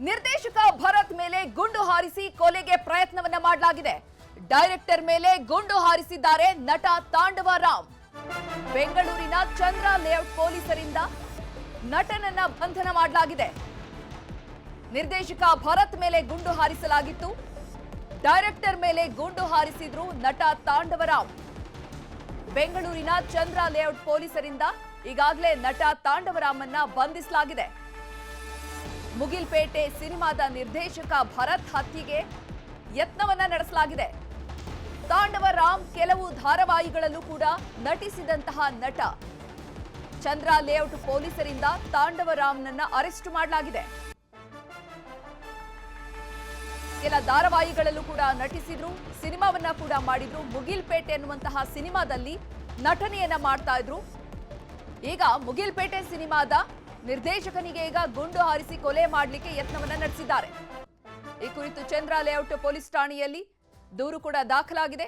ನಿರ್ದೇಶಕ ಭರತ್ ಮೇಲೆ ಗುಂಡು ಹಾರಿಸಿ ಕೊಲೆಗೆ ಪ್ರಯತ್ನವನ್ನ ಮಾಡಲಾಗಿದೆ. ಡೈರೆಕ್ಟರ್ ಮೇಲೆ ಗುಂಡು ಹಾರಿಸಿದ್ದಾರೆ ನಟ ತಾಂಡವ ರಾಮ್. ಬೆಂಗಳೂರಿನ ಚಂದ್ರ ಲೇಔಟ್ ಪೊಲೀಸರಿಂದ ನಟನನ್ನ ಬಂಧನ ಮಾಡಲಾಗಿದೆ. ನಿರ್ದೇಶಕ ಭರತ್ ಮೇಲೆ ಗುಂಡು ಹಾರಿಸಲಾಗಿತ್ತು. ಡೈರೆಕ್ಟರ್ ಮೇಲೆ ಗುಂಡು ಹಾರಿಸಿದ್ರು ನಟ ತಾಂಡವ ರಾಮ್. ಬೆಂಗಳೂರಿನ ಚಂದ್ರ ಲೇಔಟ್ ಪೊಲೀಸರಿಂದ ಈಗಾಗಲೇ ನಟ ತಾಂಡವ ರಾಮನ್ನ ಬಂಧಿಸಲಾಗಿದೆ. ಮುಗಿಲ್ಪೇಟೆ ಸಿನಿಮಾದ ನಿರ್ದೇಶಕ ಭರತ್ ಹತ್ಯೆಗೆ ಯತ್ನವನ್ನ ನಡೆಸಲಾಗಿದೆ. ತಾಂಡವ ರಾಮ್ ಕೆಲವು ಧಾರಾವಾಹಿಗಳಲ್ಲೂ ಕೂಡ ನಟಿಸಿದಂತಹ ನಟ. ಚಂದ್ರ ಲೇಔಟ್ ಪೊಲೀಸರಿಂದ ತಾಂಡವ ರಾಮ್ನನ್ನ ಅರೆಸ್ಟ್ ಮಾಡಲಾಗಿದೆ. ಕೆಲ ಧಾರಾವಾಹಿಗಳಲ್ಲೂ ಕೂಡ ನಟಿಸಿದ್ರು, ಸಿನಿಮಾವನ್ನ ಕೂಡ ಮಾಡಿದ್ರು. ಮುಗಿಲ್ಪೇಟೆ ಎನ್ನುವಂತಹ ಸಿನಿಮಾದಲ್ಲಿ ನಟನೆಯನ್ನ ಮಾಡ್ತಾ ಇದ್ರು. ಈಗ ಮುಗಿಲ್ಪೇಟೆ ಸಿನಿಮಾದ ನಿರ್ದೇಶಕನಿಗೆ ಈಗ ಗುಂಡು ಹಾರಿಸಿ ಕೊಲೆ ಮಾಡಲಿಕ್ಕೆ ಯತ್ನವನ್ನ ನಡೆಸಿದ್ದಾರೆ. ಈ ಕುರಿತು ಚಂದ್ರ ಲೇಔಟ್ ಪೊಲೀಸ್ ಠಾಣೆಯಲ್ಲಿ ದೂರು ಕೂಡ ದಾಖಲಾಗಿದೆ.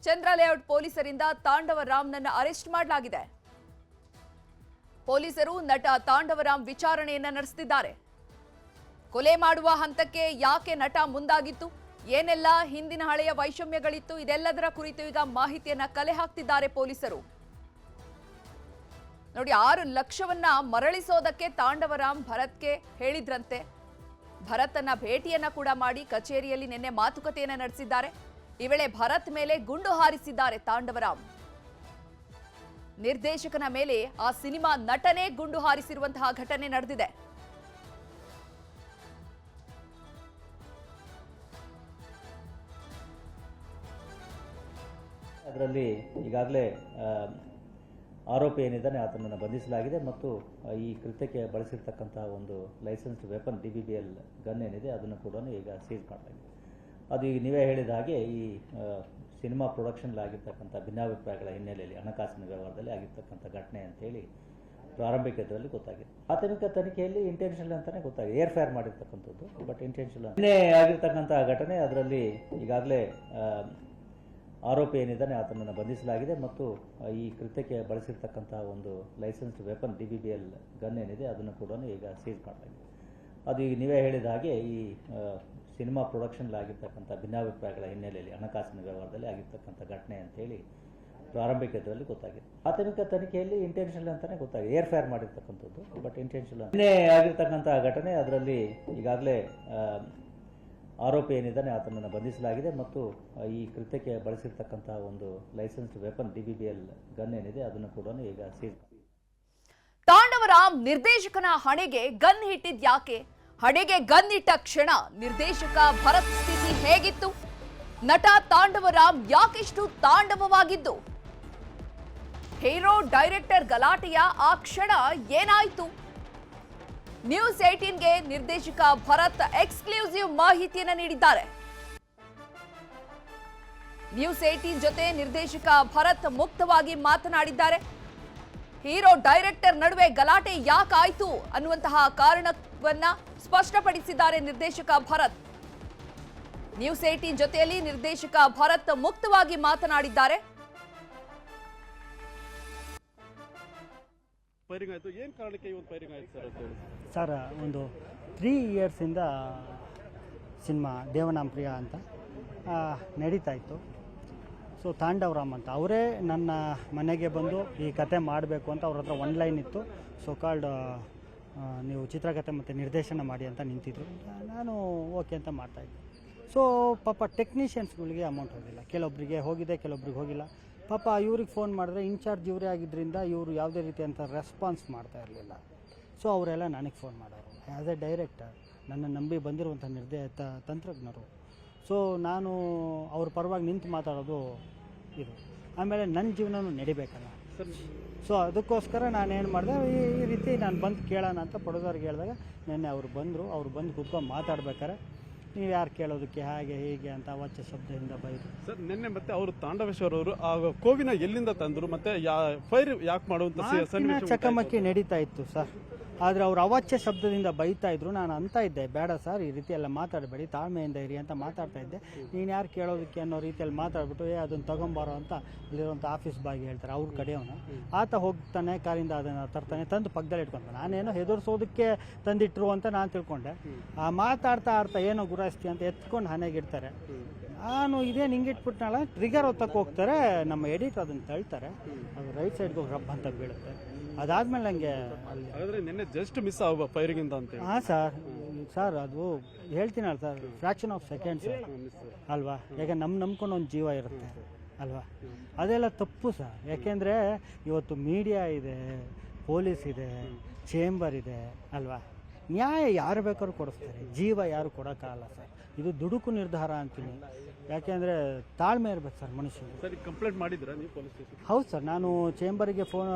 ಚಂದ್ರ ಲೇಔಟ್ ಪೊಲೀಸರಿಂದ ತಾಂಡವ ರಾಮ್ನನ್ನ ಅರೆಸ್ಟ್ ಮಾಡಲಾಗಿದೆ. ಪೊಲೀಸರು ನಟ ತಾಂಡವ ರಾಮ್ ವಿಚಾರಣೆಯನ್ನ ನಡೆಸುತ್ತಿದ್ದಾರೆ. ಕೊಲೆ ಮಾಡುವ ಹಂತಕ್ಕೆ ಯಾಕೆ ನಟ ಮುಂದಾಗಿತ್ತು, ಏನೆಲ್ಲ ಹಿಂದಿನ ಹಳೆಯ ವೈಷಮ್ಯಗಳಿತ್ತು, ಇದೆಲ್ಲದರ ಕುರಿತು ಈಗ ಮಾಹಿತಿಯನ್ನ ಕಲೆ ಹಾಕ್ತಿದ್ದಾರೆ ಪೊಲೀಸರು. ನೋಡಿ, 6 ಲಕ್ಷವನ್ನ ಮರಳಿಸೋದಕ್ಕೆ ತಾಂಡವ ರಾಮ್ ಭರತ್ಗೆ ಹೇಳಿದ್ರಂತೆ. ಭರತನ ಭೇಟಿಯನ್ನ ಕೂಡ ಮಾಡಿ ಕಚೇರಿಯಲ್ಲಿ ನಿನ್ನೆ ಮಾತುಕತೆಯನ್ನ ನಡೆಸಿದ್ದಾರೆ. ಈ ವೇಳೆ ಭರತ್ ಮೇಲೆ ಗುಂಡು ಹಾರಿಸಿದ್ದಾರೆ ತಾಂಡವ ರಾಮ್. ನಿರ್ದೇಶಕನ ಮೇಲೆ ಆ ಸಿನಿಮಾ ನಟನೆ ಗುಂಡು ಹಾರಿಸಿರುವಂತಹ ಘಟನೆ ನಡೆದಿದೆ. ಅದರಲ್ಲಿ ಈಗಾಗಲೇ ಆರೋಪಿ ಏನಿದ್ದಾನೆ ಆತನನ್ನು ಬಂಧಿಸಲಾಗಿದೆ ಮತ್ತು ಈ ಕೃತ್ಯಕ್ಕೆ ಬಳಸಿರ್ತಕ್ಕಂತಹ ಒಂದು ಲೈಸೆನ್ಸ್ಡ್ ವೆಪನ್ DBBL ಗನ್ ಏನಿದೆ ಅದನ್ನು ಕೂಡ ಈಗ ಸೀಸ್ ಮಾಡಲಾಗಿದೆ. ಅದು ಈಗ ನೀವೇ ಹೇಳಿದ ಹಾಗೆ ಈ ಸಿನಿಮಾ ಪ್ರೊಡಕ್ಷನ್ಲಾಗಿರ್ತಕ್ಕಂಥ ಭಿನ್ನಾಭಿಪ್ರಾಯಗಳ ಹಿನ್ನೆಲೆಯಲ್ಲಿ ಹಣಕಾಸಿನ ವ್ಯವಹಾರದಲ್ಲಿ ಆಗಿರ್ತಕ್ಕಂಥ ಘಟನೆ ಅಂತೇಳಿ ಪ್ರಾರಂಭಿಕ ಇದರಲ್ಲಿ ಗೊತ್ತಾಗಿದೆ. ಪ್ರಾಥಮಿಕ ತನಿಖೆಯಲ್ಲಿ ಇಂಟೆನ್ಷನಲ್ ಅಂತಲೇ ಗೊತ್ತಾಗಿದೆ, ಏರ್ ಫೈರ್ ಮಾಡಿರ್ತಕ್ಕಂಥದ್ದು, ಬಟ್ ಇಂಟೆನ್ಷನಲ್ ನಿನ್ನೆ ಆಗಿರ್ತಕ್ಕಂಥ ಘಟನೆ. ಅದರಲ್ಲಿ ಈಗಾಗಲೇ ಆರೋಪಿ ಏನಿದ್ದಾನೆ ಆತನನ್ನು ಬಂಧಿಸಲಾಗಿದೆ ಮತ್ತು ಈ ಕೃತ್ಯಕ್ಕೆ ಬಳಸಿರ್ತಕ್ಕಂತಹ ಒಂದು ಲೈಸೆನ್ಸ್ಡ್ ವೆಪನ್ DBBL ಗನ್ ಏನಿದೆ ಅದನ್ನು ಕೂಡ ಈಗ ಸೀಸ್ ಮಾಡಲಾಗಿದೆ. ಅದು ಈಗ ನೀವೇ ಹೇಳಿದ ಹಾಗೆ ಈ ಸಿನಿಮಾ ಪ್ರೊಡಕ್ಷನ್ಲಾಗಿರ್ತಕ್ಕಂಥ ಭಿನ್ನಾಭಿಪ್ರಾಯಗಳ ಹಿನ್ನೆಲೆಯಲ್ಲಿ ಹಣಕಾಸಿನ ವ್ಯವಹಾರದಲ್ಲಿ ಆಗಿರ್ತಕ್ಕಂಥ ಘಟನೆ ಅಂತೇಳಿ ಪ್ರಾರಂಭಿಕ ಇದರಲ್ಲಿ ಗೊತ್ತಾಗಿದೆ. ಪ್ರಾಥಮಿಕ ತನಿಖೆಯಲ್ಲಿ ಇಂಟೆನ್ಷನಲ್ ಅಂತಲೇ ಗೊತ್ತಾಗಿದೆ, ಏರ್ ಫೈರ್ ಮಾಡಿರ್ತಕ್ಕಂಥದ್ದು, ಬಟ್ ಇಂಟೆನ್ಷನಲ್ ನಿನ್ನೆ ಆಗಿರ್ತಕ್ಕಂಥ ಘಟನೆ. ಅದರಲ್ಲಿ ಈಗಾಗಲೇ ಆರೋಪಿ ಏನಿದ್ದಾನೆ ಆತನನ್ನು ಬಂಧಿಸಲಾಗಿದೆ ಮತ್ತು ಈ ಕೃತ್ಯಕ್ಕೆ ಬಳಸಿರ್ತಕ್ಕಂತಹ ಒಂದು ಲೈಸೆನ್ಸ್ಡ್ ವೆಪನ್ DBBL ಗನ್ ಏನಿದೆ ಅದನ್ನು ಕೂಡ ಈಗ ಸೀಸ್. ತಾಂಡವ ರಾಮ್ ನಿರ್ದೇಶಕನ ಹಣೆಗೆ ಗನ್ ಹಿಟ್ಟಿದ್ ಯಾಕೆ? ಹಣೆಗೆ ಗನ್ ಇಟ್ಟ ಕ್ಷಣ ನಿರ್ದೇಶಕ ಭರತ್ ಸ್ಥಿತಿ ಹೇಗಿತ್ತು? ನಟ ತಾಂಡವ ರಾಮ್ ಯಾಕೆಷ್ಟು ತಾಂಡವವಾಗಿದ್ದು? ಹೀರೋ ಡೈರೆಕ್ಟರ್ ಗಲಾಟೆಯ ಆ ಕ್ಷಣ ಏನಾಯ್ತು? ನ್ಯೂಸ್ 18ಗೆ ನಿರ್ದೇಶಕ ಭರತ್ ಎಕ್ಸ್ಕ್ಲೂಸಿವ್ ಮಾಹಿತಿಯನ್ನು ನೀಡಿದ್ದಾರೆ. ನ್ಯೂಸ್ 18 ಜೊತೆ ನಿರ್ದೇಶಕ ಭರತ್ ಮುಕ್ತವಾಗಿ ಮಾತನಾಡಿದ್ದಾರೆ. ಹೀರೋ ಡೈರೆಕ್ಟರ್ ನಡುವೆ ಗಲಾಟೆ ಯಾಕಾಯ್ತು ಅನ್ನುವಂತಹ ಕಾರಣವನ್ನ ಸ್ಪಷ್ಟಪಡಿಸಿದ್ದಾರೆ ನಿರ್ದೇಶಕ ಭರತ್. ನ್ಯೂಸ್ 18 ಜೊತೆಯಲ್ಲಿ ನಿರ್ದೇಶಕ ಭರತ್ ಮುಕ್ತವಾಗಿ ಮಾತನಾಡಿದ್ದಾರೆ. ಏನು ಕಾರಣಕ್ಕೆ ಈ ಒಂದು ಫೈರಿಂಗ್ ಆಯ್ತು ಸರ್? ಒಂದು 3 ಇಯರ್ಸಿಂದ ಸಿನಿಮಾ ದೇವನಾಂಪ್ರಿಯ ಅಂತ ನಡೀತಾ ಇತ್ತು. ಸೊ ತಾಂಡವ ರಾಮ್ ಅಂತ ಅವರೇ ನನ್ನ ಮನೆಗೆ ಬಂದು ಈ ಕತೆ ಮಾಡಬೇಕು ಅಂತ ಅವ್ರ ಹತ್ರ 1 ಲೈನ್ ಇತ್ತು. ಸೊ ಕಾಲ್ಡ್ ನೀವು ಚಿತ್ರಕಥೆ ಮತ್ತು ನಿರ್ದೇಶನ ಮಾಡಿ ಅಂತ ನಿಂತಿದ್ರು. ನಾನು ಓಕೆ ಅಂತ ಮಾಡ್ತಾಯಿದ್ದೆ. ಸೊ ಪಾಪ ಟೆಕ್ನಿಷಿಯನ್ಸ್ಗಳಿಗೆ ಅಮೌಂಟ್ ಹೋಗಿಲ್ಲ, ಕೆಲವೊಬ್ಬರಿಗೆ ಹೋಗಿದೆ, ಕೆಲವೊಬ್ರಿಗೆ ಹೋಗಿಲ್ಲ. ಪಾಪ ಇವ್ರಿಗೆ ಫೋನ್ ಮಾಡಿದ್ರೆ ಇನ್ಚಾರ್ಜ್ ಇವರೇ ಆಗಿದ್ದರಿಂದ ಇವರು ಯಾವುದೇ ರೀತಿಯಂಥ ರೆಸ್ಪಾನ್ಸ್ ಮಾಡ್ತಾ ಇರಲಿಲ್ಲ. ಸೊ ಅವರೆಲ್ಲ ನನಗೆ ಫೋನ್ ಮಾಡೋರು. ಆ್ಯಸ್ ಎ ಡೈರೆಕ್ಟರ್ ನನ್ನ ನಂಬಿ ಬಂದಿರುವಂಥ ತಂತ್ರಜ್ಞರು. ಸೊ ನಾನು ಅವ್ರ ಪರವಾಗಿ ನಿಂತು ಮಾತಾಡೋದು ಇದು. ಆಮೇಲೆ ನನ್ನ ಜೀವನನೂ ನಡಿಬೇಕಲ್ಲ. ಸೊ ಅದಕ್ಕೋಸ್ಕರ ನಾನೇನು ಮಾಡಿದೆ, ಈ ರೀತಿ ನಾನು ಬಂದು ಕೇಳೋಣ ಅಂತ ಪ್ರೊಡ್ಯೂಸರ್ಗೆ ಹೇಳಿದಾಗ ನೆನ್ನೆ ಅವ್ರು ಬಂದು ಕೂತ್ಕೊಂಡು ಮಾತಾಡ್ಬೇಕಾರೆ ನೀವು ಯಾರು ಕೇಳೋದಕ್ಕೆ ಹಾಗೆ ಹೀಗೆ ಅಂತ ಅವಾಚ್ಯ ಶಬ್ದದಿಂದ ಬೈದು. ಸರ್ ನಿನ್ನೆ ಮತ್ತೆ ಅವರು ತಾಂಡವೇಶ್ವರ ಅವರು ಆ ಕೋವಿನ ಎಲ್ಲಿಂದ ತಂದರು ಮತ್ತೆ ಫೈರ್ ಯಾಕೆ ಮಾಡುವಂತ ಚಕಮಕಿ ನಡೀತಾ ಇತ್ತು ಸರ್. ಆದರೆ ಅವರು ಅವಾಚ್ಯ ಶಬ್ದದಿಂದ ಬೈತಾ ಇದ್ರು. ನಾನು ಅಂತ ಇದ್ದೆ, ಬೇಡ ಸರ್ ಈ ರೀತಿ ಎಲ್ಲ ಮಾತಾಡಬೇಡಿ, ತಾಳ್ಮೆಯಿಂದ ಇರಿ ಅಂತ ಮಾತಾಡ್ತಾ ಇದ್ದೆ. ನೀನು ಯಾರು ಕೇಳೋದಕ್ಕೆ ಅನ್ನೋ ರೀತಿಯಲ್ಲಿ ಮಾತಾಡ್ಬಿಟ್ಟು ಅದನ್ನು ತಗೊಂಬಾರೋ ಅಂತ ಅಲ್ಲಿರುವಂಥ ಆಫೀಸ್ ಬಾಯ್ಗೆ ಹೇಳ್ತಾರೆ, ಅವ್ರ ಕಡೆಯವನು. ಆತ ಹೋಗ್ತಾನೆ ಕಾರಿಂದ ಅದನ್ನು ತರ್ತಾನೆ, ತಂದು ಪಕ್ಕದಲ್ಲಿ ಇಟ್ಕೊತಾನೆ. ನಾನೇನೋ ಹೆದರ್ಸೋದಕ್ಕೆ ತಂದಿಟ್ರು ಅಂತ ನಾನು ತಿಳ್ಕೊಂಡೆ. ಮಾತಾಡ್ತಾ ಏನೋ ಗುರಾಯಿಸ್ತಿ ಅಂತ ಎತ್ಕೊಂಡು ಹನೆಗಿಡ್ತಾರೆ. ನಾನು ಇದೇನು ಹಿಂಗಿಟ್ಬಿಟ್ನಲ್ಲ, ಟ್ರಿಗರ್ ಒತ್ತಕ್ಕೆ ಹೋಗ್ತಾರೆ, ನಮ್ಮ ಎಡಿಟರ್ ಅದನ್ನು ತಳ್ತಾರೆ, ಅದು ರೈಟ್ ಸೈಡ್ಗೆ ಹೋಗಿ ರಬ್ ಅಂತ ಬೀಳುತ್ತೆ. ಅದಾದ್ಮೇಲೆ ನನಗೆ ಹಾಗಾದ್ರೆ ನಿನ್ನೆ ಜಸ್ಟ್ ಮಿಸ್ ಫೈರಿಂಗ್ ಇಂದ ಅಂತ ಹಾಂ ಸರ್ ಅದು ಹೇಳ್ತೀನಲ್ಲ ಸರ್, ಫ್ರ್ಯಾಕ್ಷನ್ ಆಫ್ ಸೆಕೆಂಡ್ಸ್ ಅಲ್ವಾ. ಯಾಕೆ ನಂಬ್ಕೊಂಡು ಒಂದು ಜೀವ ಇರುತ್ತೆ ಅಲ್ವಾ, ಅದೆಲ್ಲ ತಪ್ಪು ಸರ್. ಯಾಕೆಂದರೆ ಇವತ್ತು ಮೀಡಿಯಾ ಇದೆ, ಪೊಲೀಸ್ ಇದೆ, ಚೇಂಬರ್ ಇದೆ ಅಲ್ವಾ. ನ್ಯಾಯ ಯಾರು ಬೇಕಾದ್ರೂ ಕೊಡಿಸ್ತಾರೆ, ಜೀವ ಯಾರು ಕೊಡೋಕ್ಕಾಗಲ್ಲ ಸರ್. ಇದು ದುಡುಕು ನಿರ್ಧಾರ ಅಂತೀನಿ. ಯಾಕೆಂದರೆ ತಾಳ್ಮೆ ಇರ್ಬೇಕು ಸರ್ ಮನುಷ್ಯನಿಗೆ. ಸರಿ, ಕಂಪ್ಲೇಂಟ್ ಮಾಡಿದ್ರಾ ನೀವು ಪೊಲೀಸ್ ಸ್ಟೇಷನ್? ಹೌದು ಸರ್, ನಾನು ಚೇಂಬರಿಗೆ ಫೋನ್,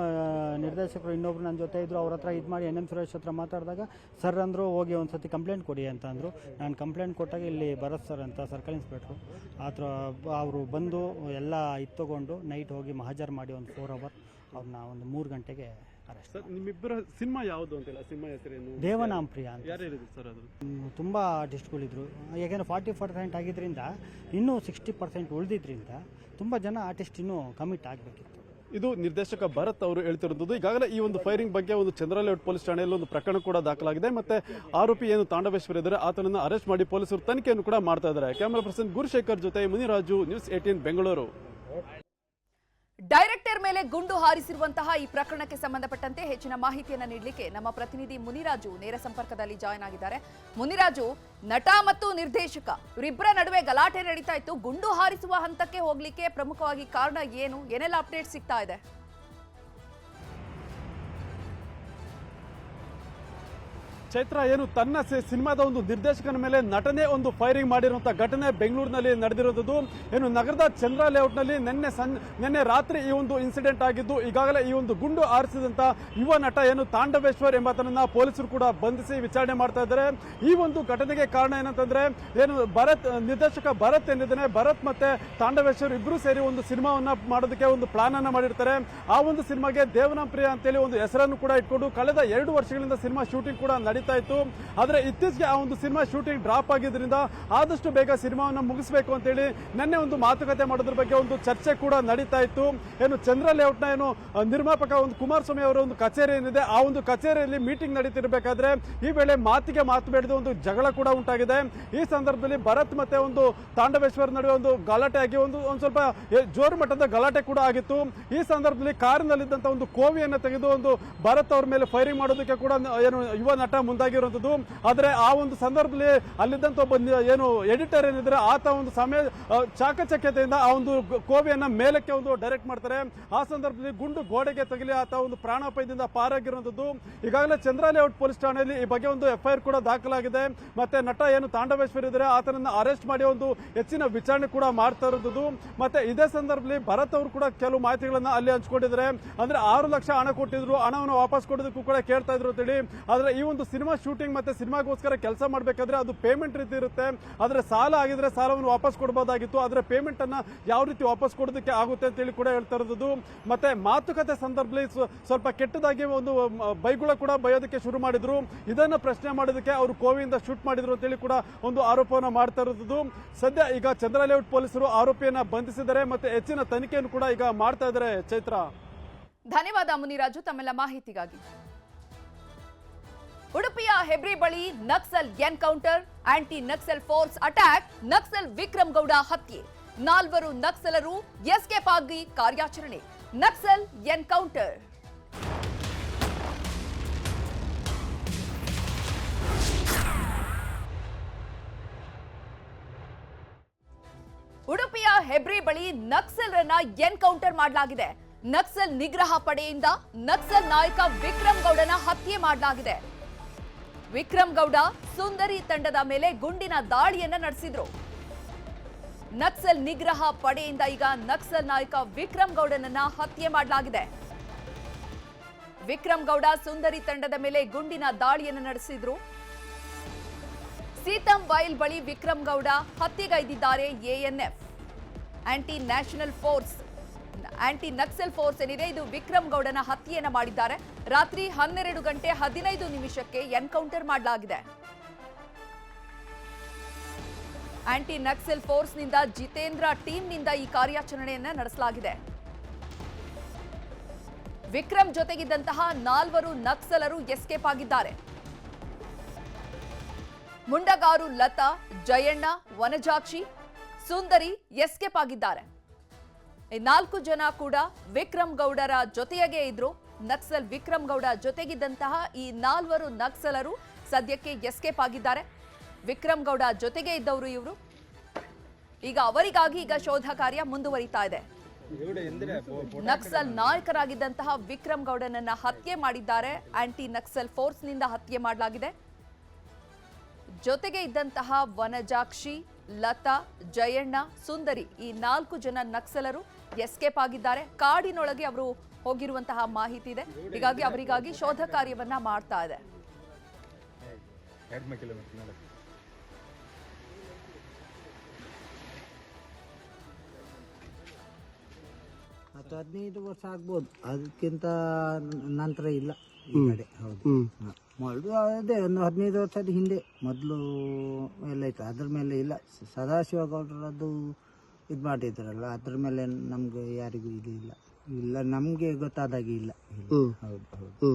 ನಿರ್ದೇಶಕರು ಇನ್ನೊಬ್ರು ನನ್ನ ಜೊತೆ ಇದ್ದರು, ಅವ್ರ ಹತ್ರ ಇದು ಮಾಡಿ NM ಸುರೇಶ್ ಹತ್ರ ಮಾತಾಡಿದಾಗ ಸರ್ ಅಂದರು ಹೋಗಿ ಒಂದು ಸತಿ ಕಂಪ್ಲೇಂಟ್ ಕೊಡಿ ಅಂತ ಅಂದರು. ನಾನು ಕಂಪ್ಲೇಂಟ್ ಕೊಟ್ಟಾಗ ಇಲ್ಲಿ ಭರತ್ ಸರ್ ಅಂತ ಸರ್ಕಲ್ ಇನ್ಸ್ಪೆಕ್ಟ್ರು ಅವರು ಬಂದು ಎಲ್ಲ ಇತ್ತುಕೊಂಡು ನೈಟ್ ಹೋಗಿ ಮಹಾಜರ್ ಮಾಡಿ ಒಂದು 4 hour ಅವ್ರನ್ನ ಒಂದು 3 ಗಂಟೆಗೆ ಅರೆಸ್ಟ್. ಸರ್, ನಿಮ್ಮಿಬ್ಬರ ಸಿನಿಮಾ ಯಾವುದು ಅಂತಿಲ್ಲ, ಸಿನಿಮಾ ಹೆಸರೇನು? ದೇವನಾಂ ಪ್ರಿಯ ಅಂತ. ಯಾರು ಹೇಳಿದ್ರು ಸರ್ ಅದು? ತುಂಬ ಆರ್ಟಿಸ್ಟ್ಗಳಿದ್ರು. ಯಾಕೆಂದರೆ 40% ಆಗಿದ್ದರಿಂದ ಇನ್ನೂ 60% ಉಳಿದಿದ್ದರಿಂದ ತುಂಬ ಜನ ಆರ್ಟಿಸ್ಟ್ ಇನ್ನೂ ಕಮಿಟ್ ಆಗಬೇಕಿತ್ತು. ಇದು ನಿರ್ದೇಶಕ ಭರತ್ ಅವರು ಹೇಳ್ತಿರೋದು. ಈಗಾಗಲೇ ಈ ಒಂದು ಫೈರಿಂಗ್ ಬಗ್ಗೆ ಒಂದು ಚಂದ್ರಲೇಔಟ್ ಪೊಲೀಸ್ ಠಾಣೆಯಲ್ಲಿ ಒಂದು ಪ್ರಕರಣ ಕೂಡ ದಾಖಲಾಗಿದೆ. ಮತ್ತೆ ಆರೋಪಿ ಏನು ತಾಂಡವೇಶ್ವರ ಇದ್ದಾರೆ ಆತನನ್ನು ಅರೆಸ್ಟ್ ಮಾಡಿ ಪೊಲೀಸರು ತನಿಖೆಯನ್ನು ಕೂಡ ಮಾಡ್ತಾ ಇದ್ದಾರೆ. ಕ್ಯಾಮರಾ ಪರ್ಸನ್ ಗುರುಶೇಖರ್ ಜೊತೆ ಮುನಿರಾಜು, ನ್ಯೂಸ್ 18 ಬೆಂಗಳೂರು. ಡೈರೆಕ್ಟರ್ ಮೇಲೆ ಗುಂಡು ಹಾರಿಸಿರುವಂತಹ ಈ ಪ್ರಕರಣಕ್ಕೆ ಸಂಬಂಧಪಟ್ಟಂತೆ ಹೆಚ್ಚಿನ ಮಾಹಿತಿಯನ್ನು ನೀಡಲಿಕ್ಕೆ ನಮ್ಮ ಪ್ರತಿನಿಧಿ ಮುನಿರಾಜು ನೇರ ಸಂಪರ್ಕದಲ್ಲಿ ಜಾಯ್ನ್ ಆಗಿದ್ದಾರೆ. ಮುನಿರಾಜು, ನಟ ಮತ್ತು ನಿರ್ದೇಶಕ ಇವರಿಬ್ಬರ ನಡುವೆ ಗಲಾಟೆ ನಡೀತಾ ಇತ್ತು. ಗುಂಡು ಹಾರಿಸುವ ಹಂತಕ್ಕೆ ಹೋಗ್ಲಿಕ್ಕೆ ಪ್ರಮುಖವಾಗಿ ಕಾರಣ ಏನು? ಏನೆಲ್ಲ ಅಪ್ಡೇಟ್ ಸಿಗ್ತಾ ಇದೆ? ಚೈತ್ರ, ಏನು ತನ್ನ ಸಿನಿಮಾದ ಒಂದು ನಿರ್ದೇಶಕನ ಮೇಲೆ ನಟನೆ ಒಂದು ಫೈರಿಂಗ್ ಮಾಡಿರುವಂತಹ ಘಟನೆ ಬೆಂಗಳೂರಿನಲ್ಲಿ ನಡೆದಿರೋದು. ಏನು ನಗರದ ಚಂದ್ರ ಲೇಔಟ್ನಲ್ಲಿ ನಿನ್ನೆ ರಾತ್ರಿ ಈ ಒಂದು ಇನ್ಸಿಡೆಂಟ್ ಆಗಿದ್ದು, ಈಗಾಗಲೇ ಈ ಒಂದು ಗುಂಡು ಹಾರಿಸಿದಂತ ಯುವ ನಟ ಏನು ತಾಂಡವೇಶ್ವರ್ ಎಂಬಾತನನ್ನ ಪೊಲೀಸರು ಕೂಡ ಬಂಧಿಸಿ ವಿಚಾರಣೆ ಮಾಡ್ತಾ ಇದ್ದಾರೆ. ಈ ಒಂದು ಘಟನೆಗೆ ಕಾರಣ ಏನಂತಂದ್ರೆ, ಏನು ನಿರ್ದೇಶಕ ಭರತ್ ಏನಿದ್ದಾನೆ, ಭರತ್ ಮತ್ತೆ ತಾಂಡವೇಶ್ವರ್ ಇಬ್ರು ಸೇರಿ ಒಂದು ಸಿನಿಮಾವನ್ನ ಮಾಡೋದಕ್ಕೆ ಒಂದು ಪ್ಲಾನ್ ಅನ್ನ ಮಾಡಿರ್ತಾರೆ. ಆ ಒಂದು ಸಿನಿಮಾಗೆ ದೇವನಾಂ ಪ್ರಿಯ ಅಂತೇಳಿ ಒಂದು ಹೆಸರನ್ನು ಕೂಡ ಇಟ್ಕೊಂಡು ಕಳೆದ 2 ವರ್ಷಗಳಿಂದ ಸಿನಿಮಾ ಶೂಟಿಂಗ್ ಕೂಡ ನಡೀತಾ ಇತ್ತು. ಆದ್ರೆ ಇತ್ತೀಚೆಗೆ ಆ ಒಂದು ಸಿನಿಮಾ ಶೂಟಿಂಗ್ ಡ್ರಾಪ್ ಆಗಿದ್ರಿಂದ ಆದಷ್ಟು ಬೇಗ ಸಿನಿಮಾವನ್ನ ಮುಗಿಸಬೇಕು ಅಂತೇಳಿ ನಿನ್ನೆ ಒಂದು ಮಾತುಕತೆ ಮಾಡೋದ್ರ ಬಗ್ಗೆ ಒಂದು ಚರ್ಚೆ ಕೂಡ ನಡೀತಾ ಇತ್ತು. ಏನು ಚಂದ್ರ ಲೇಔಟ್ನ ಏನು ನಿರ್ಮಾಪಕ ಒಂದು ಕುಮಾರಸ್ವಾಮಿ ಅವರ ಒಂದು ಕಚೇರಿ ಏನಿದೆ, ಆ ಒಂದು ಕಚೇರಿಯಲ್ಲಿ ಮೀಟಿಂಗ್ ನಡೀತಿರ್ಬೇಕಾದ್ರೆ ಈ ವೇಳೆ ಮಾತಿಗೆ ಮಾತು ಬೆಳೆದು ಒಂದು ಜಗಳ ಕೂಡ ಉಂಟಾಗಿದೆ. ಈ ಸಂದರ್ಭದಲ್ಲಿ ಭರತ್ ಮತ್ತೆ ಒಂದು ತಾಂಡವೇಶ್ವರ್ ನಡುವೆ ಒಂದು ಗಲಾಟೆ ಆಗಿ ಒಂದು ಸ್ವಲ್ಪ ಜೋರು ಮಟ್ಟದ ಗಲಾಟೆ ಕೂಡ ಆಗಿತ್ತು. ಈ ಸಂದರ್ಭದಲ್ಲಿ ಕಾರಿನಲ್ಲಿದ್ದಂತ ಒಂದು ಕೋವಿಯನ್ನು ತೆಗೆದು ಒಂದು ಭರತ್ ಅವ್ರ ಮೇಲೆ ಫೈರಿಂಗ್ ಮಾಡೋದಕ್ಕೆ ಕೂಡ ಏನು ಯುವ ನಟ ಮುಂದಾಗಿರುವಂತದ್ದು. ಆದ್ರೆ ಆ ಒಂದು ಸಂದರ್ಭದಲ್ಲಿ ಅಲ್ಲಿದ್ದಂತ ಒಬ್ಬ ಏನು ಎಡಿಟರ್ ಏನಿದ್ರೆ ಆತ ಒಂದು ಚಾಕಚಕ್ಯತೆಯಿಂದ ಆ ಒಂದು ಕೋವಿಯನ್ನ ಮೇಲಕ್ಕೆ ಒಂದು ಡೈರೆಕ್ಟ್ ಮಾಡ್ತಾರೆ. ಆ ಸಂದರ್ಭದಲ್ಲಿ ಗುಂಡು ಗೋಡೆಗೆ ತಗಲಿ ಆತ ಒಂದು ಪ್ರಾಣಾಪಾಯದಿಂದ ಪಾರಾಗಿರುವಂತದ್ದು. ಈಗಾಗಲೇ ಚಂದ್ರ ಲೇಔಟ್ ಪೊಲೀಸ್ ಠಾಣೆಯಲ್ಲಿ ಈ ಬಗ್ಗೆ ಒಂದು FIR ಕೂಡ ದಾಖಲಾಗಿದೆ. ಮತ್ತೆ ನಟ ಏನು ತಾಂಡವೇಶ್ವರ್ ಇದ್ದಾರೆ ಆತನನ್ನ ಅರೆಸ್ಟ್ ಮಾಡಿ ಒಂದು ಹೆಚ್ಚಿನ ವಿಚಾರಣೆ ಕೂಡ ಮಾಡ್ತಾ ಇರುವುದು. ಮತ್ತೆ ಇದೇ ಸಂದರ್ಭದಲ್ಲಿ ಭರತ್ ಅವರು ಕೂಡ ಕೆಲವು ಮಾಹಿತಿಗಳನ್ನ ಅಲ್ಲಿ ಹಂಚ್ಕೊಂಡಿದ್ದಾರೆ. ಅಂದ್ರೆ 6 ಲಕ್ಷ ಹಣ ಕೊಟ್ಟಿದ್ರು, ಹಣವನ್ನು ವಾಪಸ್ ಕೊಡೋದಕ್ಕೂ ಕೂಡ ಕೇಳ್ತಾ ಇದ್ರು ಅಂತೇಳಿ. ಆದ್ರೆ ಈ ಒಂದು ಸಿನಿಮಾ ಶೂಟಿಂಗ್ ಮತ್ತೆ ಸಿನಿಮಾಗೋಸ್ಕರ ಕೆಲಸ ಮಾಡಬೇಕಾದ್ರೆ ಅದು ಪೇಮೆಂಟ್ ರೀತಿ ಇರುತ್ತೆ. ಆದ್ರೆ ಸಾಲ ಆಗಿದ್ರೆ ಸಾಲವನ್ನು ವಾಪಸ್ ಕೊಡಬಹುದಾಗಿತ್ತು, ಆದ್ರೆ ಪೇಮೆಂಟ್ ಅನ್ನ ಯಾವ ರೀತಿ ವಾಪಸ್ ಕೊಡೋದಕ್ಕೆ ಆಗುತ್ತೆ ಅಂತ ಹೇಳಿ ಕೂಡ ಹೇಳ್ತಾ ಇರೋದು. ಮತ್ತೆ ಮಾತುಕತೆ ಸಂದರ್ಭದಲ್ಲಿ ಸ್ವಲ್ಪ ಕೆಟ್ಟದಾಗಿ ಒಂದು ಬೈಗುಳ ಕೂಡ ಬಯೋದಕ್ಕೆ ಶುರು ಮಾಡಿದ್ರು. ಇದನ್ನ ಪ್ರಶ್ನೆ ಮಾಡೋದಕ್ಕೆ ಅವರು ಕೋವಿಯಿಂದ ಶೂಟ್ ಮಾಡಿದ್ರು ಅಂತ ಹೇಳಿ ಕೂಡ ಒಂದು ಆರೋಪವನ್ನ ಮಾಡ್ತಾ ಇರೋದು. ಸದ್ಯ ಈಗ ಚಂದ್ರ ಲೇಔಟ್ ಪೊಲೀಸರು ಆರೋಪಿಯನ್ನ ಬಂಧಿಸಿದ್ದಾರೆ ಮತ್ತೆ ಹೆಚ್ಚಿನ ತನಿಖೆಯನ್ನು ಕೂಡ ಈಗ ಮಾಡ್ತಾ ಇದ್ದಾರೆ. ಚೈತ್ರ, ಧನ್ಯವಾದ ಮುನಿರಾಜು ತಮ್ಮೆಲ್ಲ ಮಾಹಿತಿಗಾಗಿ. ಉಡುಪಿಯ ಹೆಬ್ರಿ ಬಳಿ Naxal encounter, anti Naxal force attack, Naxal Vikram Gowda ಹತ್ಯೆ, 4 ನಕ್ಸಲರು ಎಸ್ಕೇಪ್ ಆಗಿ ಕಾರ್ಯಾಚರಣೆ, ನಕ್ಸಲ್ ಎನ್ಕೌಂಟರ್. ಉಡುಪಿಯ ಹೆಬ್ರಿ ಬಳಿ ನಕ್ಸಲರನ್ನ ಎನ್ಕೌಂಟರ್ ಮಾಡಲಾಗಿದೆ. ನಕ್ಸಲ್ ನಿಗ್ರಹ ಪಡೆಯಿಂದ ನಕ್ಸಲ್ ನಾಯಕ ವಿಕ್ರಮ್ ಗೌಡನ ಹತ್ಯೆ ಮಾಡಲಾಗಿದೆ. ವಿಕ್ರಮ್ ಗೌಡ ಸುಂದರಿ ತಂಡದ ಮೇಲೆ ಗುಂಡಿನ ದಾಳಿಯನ್ನ ನಡೆಸಿದ್ರು. ನಕ್ಸಲ್ ನಿಗ್ರಹ ಪಡೆಯಿಂದ ಈಗ ನಕ್ಸಲ್ ನಾಯಕ ವಿಕ್ರಮ್ ಗೌಡನನ್ನ ಹತ್ಯೆ ಮಾಡಲಾಗಿದೆ. ವಿಕ್ರಮ್ ಗೌಡ ಸುಂದರಿ ತಂಡದ ಮೇಲೆ ಗುಂಡಿನ ದಾಳಿಯನ್ನು ನಡೆಸಿದ್ರು. ಸೀತಂ ಬೈಲ್ ಬಳಿ ವಿಕ್ರಮ್ ಗೌಡ ಹತ್ಯೆಗೈದಿದ್ದಾರೆ ANF, anti national force anti Naxal force ಏನಿದೆ ಇದು ವಿಕ್ರಮ್ ಗೌಡನ ಹತ್ಯೆಯನ್ನ ಮಾಡಿದ್ದಾರೆ. ರಾತ್ರಿ 12 ಗಂಟೆ 15 ನಿಮಿಷಕ್ಕೆ ಎನ್ಕೌಂಟರ್ ಮಾಡಲಾಗಿದೆ. ಆಂಟಿ ನಕ್ಸಲ್ ಫೋರ್ಸ್ನಿಂದ ಜಿತೇಂದ್ರ ಟೀಮ್ನಿಂದ ಈ ಕಾರ್ಯಾಚರಣೆಯನ್ನ ನಡೆಸಲಾಗಿದೆ. ವಿಕ್ರಮ್ ಜೊತೆಗಿದ್ದಂತಹ 4 ನಕ್ಸಲರು ಎಸ್ಕೇಪ್ ಆಗಿದ್ದಾರೆ. ಮುಂಡಗಾರು ಲತಾ, ಜಯಣ್ಣ, ವನಜಾಕ್ಷಿ, ಸುಂದರಿ ಎಸ್ಕೇಪ್ ಆಗಿದ್ದಾರೆ. ಈ 4 ಜನ ಕೂಡ ವಿಕ್ರಮ್ ಗೌಡರ ಜೊತೆಯಾಗೇ ಇದ್ರು. ನಕ್ಸಲ್ ವಿಕ್ರಮ್ ಗೌಡ ಜೊತೆಗಿದ್ದಂತಹ ಈ 4 ನಕ್ಸಲರು ಸದ್ಯಕ್ಕೆ ಎಸ್ಕೇಪ್ ಆಗಿದ್ದಾರೆ. ವಿಕ್ರಮ್ ಗೌಡ ಜೊತೆಗೆ ಇದ್ದವರು ಇವರು. ಈಗ ಅವರಿಗಾಗಿ ಶೋಧ ಕಾರ್ಯ ಮುಂದುವರಿತಾ ಇದೆ. ನಕ್ಸಲ್ ನಾಯಕರಾಗಿದ್ದಂತಹ ವಿಕ್ರಮ್ ಗೌಡನನ್ನ ಹತ್ಯೆ ಮಾಡಿದ್ದಾರೆ. ಆಂಟಿ ನಕ್ಸಲ್ ಫೋರ್ಸ್ನಿಂದ ಹತ್ಯೆ ಮಾಡಲಾಗಿದೆ. ಜೊತೆಗೆ ಇದ್ದಂತಹ ವನಜಾಕ್ಷಿ, ಲತಾ, ಜಯಣ್ಣ, ಸುಂದರಿ ಈ 4 ಜನ ನಕ್ಸಲರು ಎಸ್ಕೇಪ್ ಆಗಿದ್ದಾರೆ. ಕಾಡಿನೊಳಗೆ ಅವರು ಹೋಗಿರುವಂತಹ ಮಾಹಿತಿ ಇದೆ. ಹೀಗಾಗಿ ಅವರಿಗಾಗಿ ಶೋಧ ಕಾರ್ಯವನ್ನ ಮಾಡ್ತಾ ಇದೆ. 15 ವರ್ಷ ಆಗ್ಬೋದು, ಅದಕ್ಕಿಂತ ನಂತರ ಇಲ್ಲ ಈ ಕಡೆ. ಹೌದು, ಮೊದಲು ಅದೇ ಒಂದು 15 ವರ್ಷದ ಹಿಂದೆ ಮೊದಲು ಎಲ್ಲ ಇತ್ತು. ಅದ್ರ ಮೇಲೆ ಇಲ್ಲ. ಸದಾಶಿವ ಗೌಡರದ್ದು ಇದು ಮಾಡಿದ್ರಲ್ಲ, ಅದ್ರ ಮೇಲೆ ನಮ್ಗೆ ಯಾರಿಗೂ ಇದು ಇಲ್ಲ ನಮ್ಗೆ ಗೊತ್ತಾದಾಗೆ ಇಲ್ಲ. ಹೌದು ಹೌದು.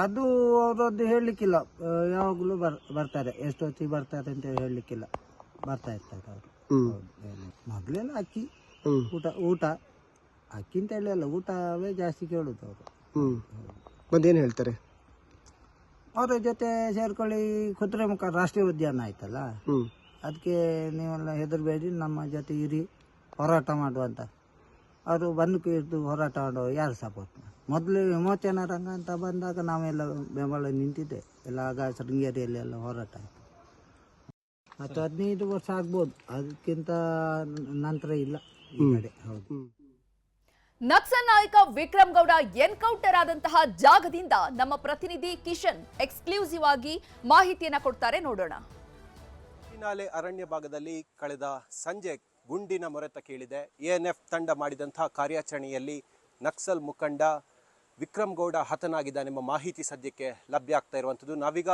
ಅದು ಅವರದ್ದು ಹೇಳಲಿಕ್ಕಿಲ್ಲ. ಯಾವಾಗಲೂ ಬರ್ತಾರೆ, ಎಷ್ಟೊತ್ತಿಗೆ ಬರ್ತಾರೆ ಅಂತ ಹೇಳಲಿಕ್ಕಿಲ್ಲ, ಬರ್ತಾ ಇರ್ತಾರೆ ಅವರು. ಮೊದಲೆಲ್ಲ ಅಕ್ಕಿ ಊಟ ಅಕ್ಕಿ ಅಂತ ಹೇಳಿಲ್ಲ, ಊಟವೇ ಜಾಸ್ತಿ ಕೇಳುದು ಅವರು. ಬಂದೇನು ಹೇಳ್ತಾರೆ? ಅವರ ಜೊತೆ ಸೇರ್ಕೊಳ್ಳಿ, ಕುದುರೆಮುಖ ರಾಷ್ಟ್ರೀಯ ಉದ್ಯಾನ ಆಯ್ತಲ್ಲ, ಅದಕ್ಕೆ ನೀವೆಲ್ಲ ಹೆದರಬೇಡಿ, ನಮ್ಮ ಜೊತೆ ಇರಿ, ಹೋರಾಟ ಮಾಡುವಂತ. ಅವರು ಬಂದೂಕು ಹಿಡಿದು ಹೋರಾಟ ಮಾಡೋ ಯಾರು ಸಪೋರ್ಟ್. ಮೊದಲು ವಿಮೋಚನಾ ರಂಗ ಅಂತ ಬಂದಾಗ ನಾವೆಲ್ಲ ಬೆಂಬಲ ನಿಂತಿದ್ದೆ ಎಲ್ಲ. ಆಗ ಶೃಂಗೇರಿಯಲ್ಲಿ ಎಲ್ಲ ಹೋರಾಟ ಆಯಿತು. 15 ವರ್ಷ ಆಗ್ಬೋದು, ಅದಕ್ಕಿಂತ ನಂತರ ಇಲ್ಲ ಈ ಕಡೆ. ಹೌದು. ನಕ್ಸಲ್ ನಾಯಕ ವಿಕ್ರಮ್ ಗೌಡ ಎನ್ಕೌಂಟರ್ ಆದಂತಹ ಜಾಗದಿಂದ ನಮ್ಮ ಪ್ರತಿನಿಧಿ ಕಿಶನ್ ಎಕ್ಸ್ಕ್ಲೂಸಿವ್ ಆಗಿ ಮಾಹಿತಿಯನ್ನ ಕೊಡ್ತಾರೆ, ನೋಡೋಣ. ಕಬ್ಬಿನಾಲೆ ಅರಣ್ಯ ಭಾಗದಲ್ಲಿ ಕಳೆದ ಸಂಜೆ ಗುಂಡಿನ ಮೊರೆತ ಕೇಳಿದೆ. ಎಎನ್ಎಫ್ ತಂಡ ಮಾಡಿದಂತಹ ಕಾರ್ಯಾಚರಣೆಯಲ್ಲಿ ನಕ್ಸಲ್ ಮುಖಂಡ ವಿಕ್ರಮ್ ಗೌಡ ಹತನಾಗಿದ್ದಾನೆಂಬ ಮಾಹಿತಿ ಸದ್ಯಕ್ಕೆ ಲಭ್ಯ ಆಗ್ತಾ ಇರುವಂಥದ್ದು. ನಾವೀಗ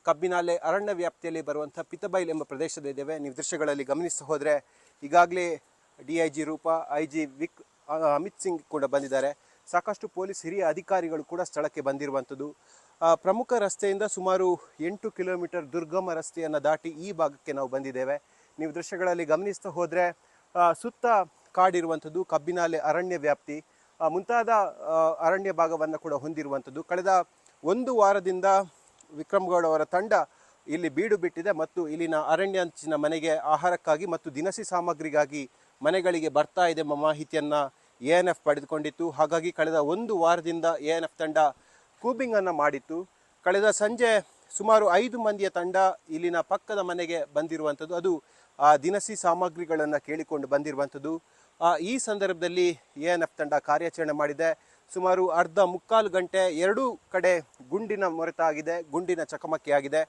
ಕಬ್ಬಿನಾಲೆ ಅರಣ್ಯ ವ್ಯಾಪ್ತಿಯಲ್ಲಿ ಬರುವಂತಹ ಪಿತಬೈಲ್ ಎಂಬ ಪ್ರದೇಶದಲ್ಲಿದ್ದೇವೆ. ನೀವು ದೃಶ್ಯಗಳಲ್ಲಿ ಗಮನಿಸ್ತಾ ಹೋದರೆ ಈಗಾಗಲೇ DIG ರೂಪಾ, IG ಅಮಿತ್ ಸಿಂಗ್ ಕೂಡ ಬಂದಿದ್ದಾರೆ. ಸಾಕಷ್ಟು ಪೊಲೀಸ್ ಹಿರಿಯ ಅಧಿಕಾರಿಗಳು ಕೂಡ ಸ್ಥಳಕ್ಕೆ ಬಂದಿರುವಂಥದ್ದು. ಪ್ರಮುಖ ರಸ್ತೆಯಿಂದ ಸುಮಾರು 8 ಕಿಲೋಮೀಟರ್ ದುರ್ಗಮ ರಸ್ತೆಯನ್ನು ದಾಟಿ ಈ ಭಾಗಕ್ಕೆ ನಾವು ಬಂದಿದ್ದೇವೆ. ನೀವು ದೃಶ್ಯಗಳಲ್ಲಿ ಗಮನಿಸ್ತಾ ಹೋದರೆ ಸುತ್ತ ಕಾಡಿರುವಂಥದ್ದು, ಕಬ್ಬಿನಾಲೆ ಅರಣ್ಯ ವ್ಯಾಪ್ತಿ ಮುಂತಾದ ಅರಣ್ಯ ಭಾಗವನ್ನು ಕೂಡ ಹೊಂದಿರುವಂಥದ್ದು. ಕಳೆದ 1 ವಾರದಿಂದ ವಿಕ್ರಮ್ ಗೌಡ ಅವರ ತಂಡ ಇಲ್ಲಿ ಬೀಡು ಬಿಟ್ಟಿದೆ ಮತ್ತು ಇಲ್ಲಿನ ಅರಣ್ಯ ಅಂಚಿನ ಮನೆಗೆ ಆಹಾರಕ್ಕಾಗಿ ಮತ್ತು ದಿನಸಿ ಸಾಮಗ್ರಿಗಾಗಿ ಮನೆಗಳಿಗೆ ಬರ್ತಾ ಇದೆ ಎಂಬ ಮಾಹಿತಿಯನ್ನು ಎಎನ್ಎಫ್ ಪಡೆದುಕೊಂಡಿತ್ತು. ಹಾಗಾಗಿ ಕಳೆದ 1 ವಾರದಿಂದ ಎಎನ್ಎಫ್ ತಂಡ ಕೂಬಿಂಗ್ ಅನ್ನು ಮಾಡಿತ್ತು. ಕಳೆದ ಸಂಜೆ ಸುಮಾರು 5 ಮಂದಿಯ ತಂಡ ಇಲ್ಲಿನ ಪಕ್ಕದ ಮನೆಗೆ ಬಂದಿರುವಂಥದ್ದು. ಅದು ದಿನಸಿ ಸಾಮಗ್ರಿಗಳನ್ನು ಕೇಳಿಕೊಂಡು ಬಂದಿರುವಂಥದ್ದು. ಈ ಸಂದರ್ಭದಲ್ಲಿ ಎಎನ್ಎಫ್ ತಂಡ ಕಾರ್ಯಾಚರಣೆ ಮಾಡಿದೆ. ಸುಮಾರು ಮುಕ್ಕಾಲು ಗಂಟೆ 2 ಕಡೆ ಗುಂಡಿನ ಮೊರೆತ ಆಗಿದೆ, ಗುಂಡಿನ ಚಕಮಕಿ ಆಗಿದೆ.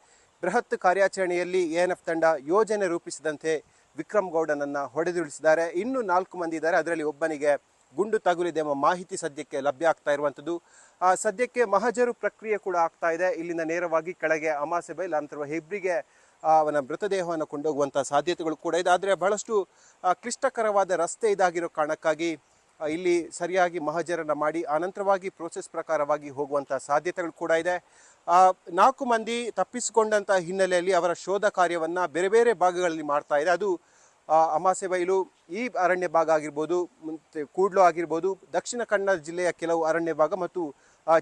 ಬೃಹತ್ ಕಾರ್ಯಾಚರಣೆಯಲ್ಲಿ ಎಎನ್ಎಫ್ ತಂಡ ಯೋಜನೆ ರೂಪಿಸಿದಂತೆ ವಿಕ್ರಮ್ ಗೌಡನನ್ನು ಹೊಡೆದುರುಳಿಸಿದ್ದಾರೆ. ಇನ್ನೂ 4 ಮಂದಿ ಇದ್ದಾರೆ, ಅದರಲ್ಲಿ ಒಬ್ಬನಿಗೆ ಗುಂಡು ತಗುಲಿದೆ ಎಂಬ ಮಾಹಿತಿ ಸದ್ಯಕ್ಕೆ ಲಭ್ಯ ಆಗ್ತಾ ಇರುವಂಥದ್ದು. ಸದ್ಯಕ್ಕೆ ಮಹಜರು ಪ್ರಕ್ರಿಯೆ ಕೂಡ ಆಗ್ತಾ ಇದೆ. ಇಲ್ಲಿಂದ ನೇರವಾಗಿ ಕೆಳಗೆ ಅಮಾಸೆಬೈಲ್ ನಂತರ ಹೆಬ್ರಿಗೆ ಅವನ ಮೃತದೇಹವನ್ನು ಕೊಂಡೋಗುವಂಥ ಸಾಧ್ಯತೆಗಳು ಕೂಡ ಇದೆ. ಆದರೆ ಬಹಳಷ್ಟು ಕ್ಲಿಷ್ಟಕರವಾದ ರಸ್ತೆ ಇದಾಗಿರೋ ಕಾರಣಕ್ಕಾಗಿ ಇಲ್ಲಿ ಸರಿಯಾಗಿ ಮಹಜರನ್ನು ಮಾಡಿ ಆನಂತರವಾಗಿ ಪ್ರೋಸೆಸ್ ಪ್ರಕಾರವಾಗಿ ಹೋಗುವಂಥ ಸಾಧ್ಯತೆಗಳು ಕೂಡ ಇದೆ. 4 ಮಂದಿ ತಪ್ಪಿಸಿಕೊಂಡಂಥ ಹಿನ್ನೆಲೆಯಲ್ಲಿ ಅವರ ಶೋಧ ಕಾರ್ಯವನ್ನು ಬೇರೆ ಬೇರೆ ಭಾಗಗಳಲ್ಲಿ ಮಾಡ್ತಾ ಇದೆ. ಅದು ಅಮಾಸೆಬೈಲು ಈ ಅರಣ್ಯ ಭಾಗ ಆಗಿರ್ಬೋದು, ಮತ್ತು ಕೂಡ್ಲು ಆಗಿರ್ಬೋದು, ದಕ್ಷಿಣ ಕನ್ನಡ ಜಿಲ್ಲೆಯ ಕೆಲವು ಅರಣ್ಯ ಭಾಗ ಮತ್ತು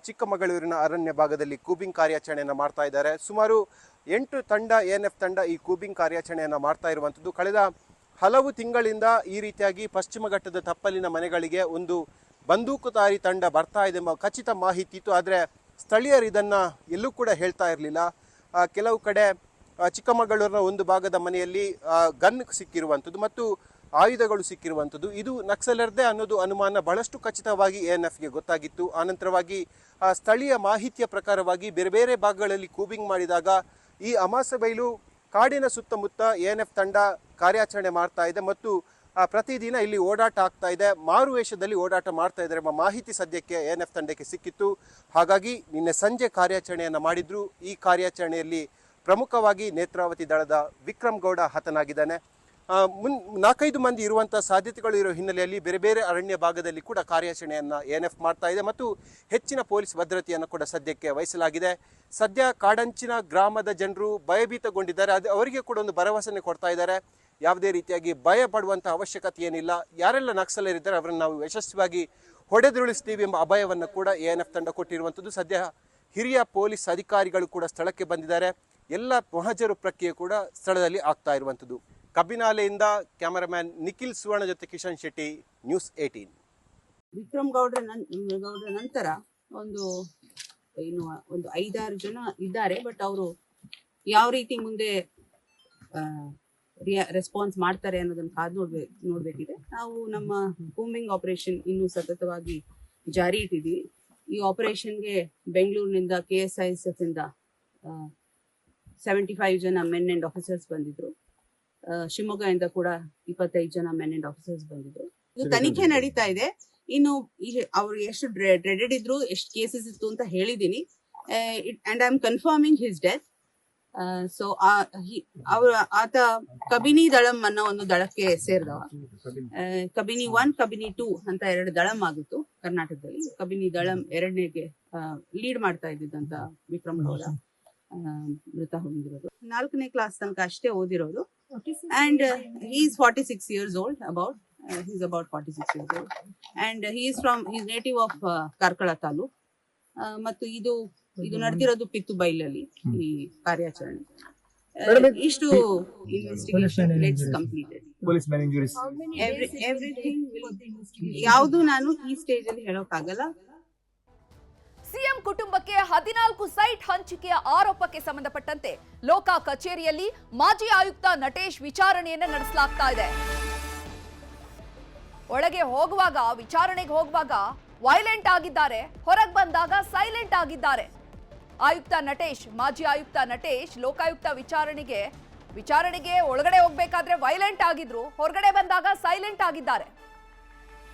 ಚಿಕ್ಕಮಗಳೂರಿನ ಅರಣ್ಯ ಭಾಗದಲ್ಲಿ ಕೂಬಿಂಗ್ ಕಾರ್ಯಾಚರಣೆಯನ್ನು ಮಾಡ್ತಾ ಇದ್ದಾರೆ. ಸುಮಾರು 8 ತಂಡ ಎಎನ್ಎಫ್ ತಂಡ ಈ ಕೂಬಿಂಗ್ ಕಾರ್ಯಾಚರಣೆಯನ್ನು ಮಾಡ್ತಾ ಇರುವಂಥದ್ದು. ಕಳೆದ ಹಲವು ತಿಂಗಳಿಂದ ಈ ರೀತಿಯಾಗಿ ಪಶ್ಚಿಮ ಘಟ್ಟದ ತಪ್ಪಲಿನ ಮನೆಗಳಿಗೆ ಒಂದು ಬಂದೂಕುಧಾರಿ ತಂಡ ಬರ್ತಾ ಇದೆ ಎಂಬ ಖಚಿತ ಮಾಹಿತಿ ಇತ್ತು. ಆದರೆ ಸ್ಥಳೀಯರು ಇದನ್ನು ಎಲ್ಲೂ ಕೂಡ ಹೇಳ್ತಾ ಇರಲಿಲ್ಲ. ಕೆಲವು ಕಡೆ ಚಿಕ್ಕಮಗಳೂರಿನ ಒಂದು ಭಾಗದ ಮನೆಯಲ್ಲಿ ಗನ್ ಸಿಕ್ಕಿರುವಂಥದ್ದು ಮತ್ತು ಆಯುಧಗಳು ಸಿಕ್ಕಿರುವಂಥದ್ದು, ಇದು ನಕ್ಸಲರ್ದೇ ಅನ್ನೋದು ಅನುಮಾನ ಬಹಳಷ್ಟು ಖಚಿತವಾಗಿ ಎಎನ್ಎಫ್ಗೆ ಗೊತ್ತಾಗಿತ್ತು. ಆನಂತರವಾಗಿ ಸ್ಥಳೀಯ ಮಾಹಿತಿಯ ಪ್ರಕಾರವಾಗಿ ಬೇರೆ ಬೇರೆ ಭಾಗಗಳಲ್ಲಿ ಕೂಬಿಂಗ್ ಮಾಡಿದಾಗ ಈ ಅಮಾಸೆಬೈಲು ಕಾಡಿನ ಸುತ್ತಮುತ್ತ ಎಎನ್ಎಫ್ ತಂಡ ಕಾರ್ಯಾಚರಣೆ ಮಾಡ್ತಾ ಇದೆ ಮತ್ತು ಪ್ರತಿದಿನ ಇಲ್ಲಿ ಓಡಾಟ ಆಗ್ತಾ ಇದೆ, ಮಾರುವೇಷದಲ್ಲಿ ಓಡಾಟ ಮಾಡ್ತಾ ಇದ್ದಾರೆ ಎಂಬ ಮಾಹಿತಿ ಸದ್ಯಕ್ಕೆ ANF ತಂಡಕ್ಕೆ ಸಿಕ್ಕಿತ್ತು. ಹಾಗಾಗಿ ನಿನ್ನೆ ಸಂಜೆ ಕಾರ್ಯಾಚರಣೆಯನ್ನು ಮಾಡಿದ್ರು. ಈ ಕಾರ್ಯಾಚರಣೆಯಲ್ಲಿ ಪ್ರಮುಖವಾಗಿ ನೇತ್ರಾವತಿ ದಳದ ವಿಕ್ರಮ್ ಗೌಡ ಹತನಾಗಿದ್ದಾನೆ. 4-5 ಮಂದಿ ಇರುವಂಥ ಸಾಧ್ಯತೆಗಳು ಇರೋ ಹಿನ್ನೆಲೆಯಲ್ಲಿ ಬೇರೆ ಬೇರೆ ಅರಣ್ಯ ಭಾಗದಲ್ಲಿ ಕೂಡ ಕಾರ್ಯಾಚರಣೆಯನ್ನು ANF ಮಾಡ್ತಾ ಇದೆ ಮತ್ತು ಹೆಚ್ಚಿನ ಪೊಲೀಸ್ ಭದ್ರತೆಯನ್ನು ಕೂಡ ಸದ್ಯಕ್ಕೆ ವಹಿಸಲಾಗಿದೆ. ಸದ್ಯ ಕಾಡಂಚಿನ ಗ್ರಾಮದ ಜನರು ಭಯಭೀತಗೊಂಡಿದ್ದಾರೆ. ಅವರಿಗೆ ಕೂಡ ಒಂದು ಭರವಸೆಯನ್ನು ಕೊಡ್ತಾ ಇದ್ದಾರೆ. ಯಾವುದೇ ರೀತಿಯಾಗಿ ಭಯ ಪಡುವಂಥ ಅವಶ್ಯಕತೆ ಏನಿಲ್ಲ, ಯಾರೆಲ್ಲ ನಕ್ಸಲರಿದ್ದಾರೆ ಅವರನ್ನು ನಾವು ಯಶಸ್ವಿಯಾಗಿ ಹೊಡೆದುರುಳಿಸ್ತೀವಿ ಎಂಬ ಅಭಯವನ್ನು ಕೂಡ ANF ತಂಡ ಕೊಟ್ಟಿರುವಂಥದ್ದು. ಸದ್ಯ ಹಿರಿಯ ಪೊಲೀಸ್ ಅಧಿಕಾರಿಗಳು ಕೂಡ ಸ್ಥಳಕ್ಕೆ ಬಂದಿದ್ದಾರೆ. ಎಲ್ಲ ಮೊಹಜರು ಪ್ರಕ್ರಿಯೆ ಕೂಡ ಸ್ಥಳದಲ್ಲಿ ಆಗ್ತಾ ಇರುವಂಥದ್ದು. ಕಬ್ಬಿನಾಲೆಯಿಂದ ಕ್ಯಾಮರಾಮ್ಯಾನ್ ನಿಖಿಲ್ ಸುವರ್ಣ ಜೊತೆ ಕಿಶನ್ ಶೆಟ್ಟಿ, ನ್ಯೂಸ್ 18. ವಿಕ್ರಮ್ ಗೌಡ್ರ ನಂತರ ಒಂದು 5-6 ಜನ ಇದ್ದಾರೆ. ಬಟ್ ಅವರು ಯಾವ ರೀತಿ ಮುಂದೆ ರೆಸ್ಪಾನ್ಸ್ ಮಾಡ್ತಾರೆ ಅನ್ನೋದನ್ನ ಕಾದು ನೋಡ್ಬೇಕಿದೆ. ನಾವು ನಮ್ಮ ಕೂಂಬಿಂಗ್ ಆಪರೇಷನ್ ಇನ್ನೂ ಸತತವಾಗಿ ಜಾರಿ ಇಟ್ಟಿದ್ದೀವಿ. ಈ ಆಪರೇಷನ್ಗೆ ಬೆಂಗಳೂರಿನಿಂದ KSISF ಇಂದ 75 ಜನ ಮೆನ್ ಅಂಡ್ ಆಫೀಸರ್ಸ್ ಬಂದಿದ್ರು. ಶಿವಮೊಗ್ಗದಿಂದ ಕೂಡ 25 ಜನ ಮೆನ್ ಅಂಡ್ ಆಫೀಸರ್ಸ್ ಬಂದಿದ್ರು. ಇದು ತನಿಖೆ ನಡೀತಾ ಇದೆ. ಇನ್ನು ಅವ್ರು ಎಷ್ಟು ಡ್ರೆಡೆಡ್ ಇದ್ರು, ಎಷ್ಟು ಕೇಸಸ್ ಇತ್ತು ಅಂತ ಹೇಳಿದೀನಿ. And I am confirming his death. So ಆತ ಕಬಿನಿ ದಳಂ ಅನ್ನೋ ಒಂದು ದಳಕ್ಕೆ ಸೇರಿದವ. ಕಬಿನಿ 1, ಕಬಿನಿ 2 ಅಂತ 2 ದಳಂ ಆಗಿತ್ತು ಕರ್ನಾಟಕದಲ್ಲಿ. ಕಬಿನಿ ದಳಂ 2ನೇಗೆ ಲೀಡ್ ಮಾಡ್ತಾ ಇದ್ದಿದ್ದಂತ ವಿಕ್ರಮ್ ಗೌಡ ಮೃತ ಹೊಂದಿರೋದು. 4ನೇ ಕ್ಲಾಸ್ ತನಕ ಅಷ್ಟೇ ಓದಿರೋದು. And he is 46 years old. He's about 46 years old. And he's native of Karkala taluk. ಮತ್ತು ಇದು ನಡೆದಿರೋದು ಪಿತ್ತುಬೈಲಲ್ಲಿ ಈ ಕಾರ್ಯಾಚರಣೆ. ಇಷ್ಟು ಇನ್ವೆಸ್ಟಿಗೇಷನ್ ಲೆಟ್ಸ್ ಕಂಪ್ಲೀಟೆಡ್. ಎವ್ರಿಥಿಂಗ್ ಯಾವುದು ನಾನು ಈ ಸ್ಟೇಜ್ ಅಲ್ಲಿ ಹೇಳೋಕ್ಕಾಗಲ್ಲ. ಸಿಎಂ ಕುಟುಂಬಕ್ಕೆ 14 ಸೈಟ್ ಹಂಚಿಕೆಯ ಆರೋಪಕ್ಕೆ ಸಂಬಂಧಪಟ್ಟಂತೆ ಲೋಕ ಕಚೇರಿಯಲ್ಲಿ ಮಾಜಿ ಆಯುಕ್ತ ನಟೇಶ್ ವಿಚಾರಣೆಯನ್ನು ನಡೆಸಲಾಗ್ತಾ ಇದೆ. ಒಳಗೆ ಹೋಗುವಾಗ, ವಿಚಾರಣೆಗೆ ಹೋಗುವಾಗ ವೈಲೆಂಟ್ ಆಗಿದ್ದಾರೆ, ಹೊರಗೆ ಬಂದಾಗ ಸೈಲೆಂಟ್ ಆಗಿದ್ದಾರೆ. ಆಯುಕ್ತ ನಟೇಶ್, ಮಾಜಿ ಆಯುಕ್ತ ನಟೇಶ್ ಲೋಕಾಯುಕ್ತ ವಿಚಾರಣೆಗೆ ಒಳಗಡೆ ಹೋಗ್ಬೇಕಾದ್ರೆ ವೈಲೆಂಟ್ ಆಗಿದ್ರು, ಹೊರಗಡೆ ಬಂದಾಗ ಸೈಲೆಂಟ್ ಆಗಿದ್ದಾರೆ.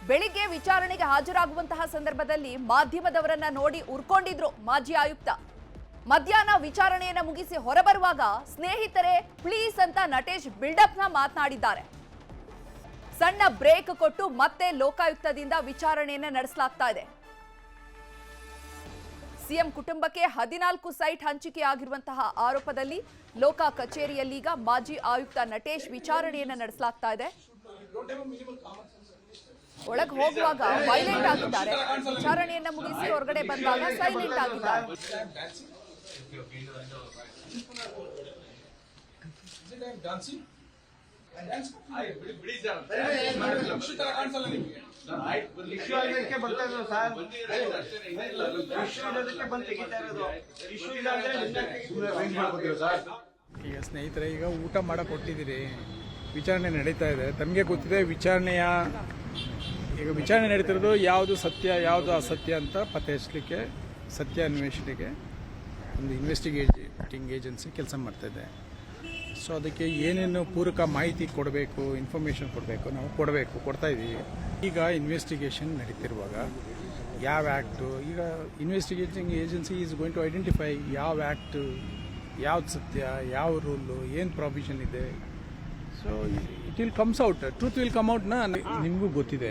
ಬೆಳಿಗ್ಗೆ ವಿಚಾರಣೆಗೆ ಹಾಜರಾಗುವಂತಹ ಸಂದರ್ಭದಲ್ಲಿ ಮಾಧ್ಯಮದವರನ್ನ ನೋಡಿ ಉರ್ಕೊಂಡಿದ್ರು ಮಾಜಿ ಆಯುಕ್ತ. ಮಧ್ಯಾಹ್ನ ವಿಚಾರಣೆಯನ್ನ ಮುಗಿಸಿ ಹೊರಬರುವಾಗ ಸ್ನೇಹಿತರೆ ಪ್ಲೀಸ್ ಅಂತ ನಟೇಶ್ ಬಿಲ್ಡಪ್ನ ಮಾತನಾಡಿದ್ದಾರೆ. ಸಣ್ಣ ಬ್ರೇಕ್ ಕೊಟ್ಟು ಮತ್ತೆ ಲೋಕಾಯುಕ್ತದಿಂದ ವಿಚಾರಣೆಯನ್ನ ನಡೆಸಲಾಗ್ತಾ ಇದೆ. ಸಿಎಂ ಕುಟುಂಬಕ್ಕೆ 14 ಸೈಟ್ ಹಂಚಿಕೆ ಆಗಿರುವಂತಹ ಆರೋಪದಲ್ಲಿ ಲೋಕ ಕಚೇರಿಯಲ್ಲೀಗ ಮಾಜಿ ಆಯುಕ್ತ ನಟೇಶ್ ವಿಚಾರಣೆಯನ್ನ ನಡೆಸಲಾಗ್ತಾ ಇದೆ. ಒಳಗೆ ಹೋಗುವಾಗ ವೈಲೆಂಟ್ ಆಗಿದ್ದಾರೆ, ವಿಚಾರಣೆಯನ್ನ ಮುಗಿಸಿ ಹೊರಗಡೆ ಬಂದಾಗ ಸೈಲೆಂಟ್ ಆಗಿದ್ದಾರೆ. ಈಗ ಸ್ನೇಹಿತರೆ, ಈಗ ಊಟ ಮಾಡಕ್ಕೆ ಕೊಟ್ಟಿದ್ದೀರಿ, ವಿಚಾರಣೆ ನಡೀತಾ ಇದೆ. ತಮಗೆ ಗೊತ್ತಿದೆ ಈಗ ವಿಚಾರಣೆ ನಡೀತಿರೋದು ಯಾವುದು ಸತ್ಯ ಯಾವುದು ಅಸತ್ಯ ಅಂತ ಪತ್ತೆ ಹಚ್ಚಲಿಕ್ಕೆ ಸತ್ಯ ಅನ್ವೇಷಣೆಗೆ ಒಂದು ಇನ್ವೆಸ್ಟಿಗೇಟಿಂಗ್ ಏಜೆನ್ಸಿ ಕೆಲಸ ಮಾಡ್ತಾಯಿದೆ. ಸೊ ಅದಕ್ಕೆ ಏನೇನು ಪೂರಕ ಮಾಹಿತಿ ಕೊಡಬೇಕು, ಇನ್ಫಾರ್ಮೇಷನ್ ಕೊಡಬೇಕು, ನಾವು ಕೊಡ್ತಾ ಇದ್ದೀವಿ. ಈಗ ಇನ್ವೆಸ್ಟಿಗೇಷನ್ ನಡೀತಿರುವಾಗ ಯಾವ ಆ್ಯಕ್ಟು, ಈಗ investigating agency is going to identify ಯಾವ ಆ್ಯಕ್ಟು, ಯಾವ್ದು ಸತ್ಯ, ಯಾವ ರೂಲು, ಏನು ಪ್ರಾವಿಷನ್ ಇದೆ. So it will comes out, truth will come ಔಟ್ನ. ನಿಮಗೂ ಗೊತ್ತಿದೆ,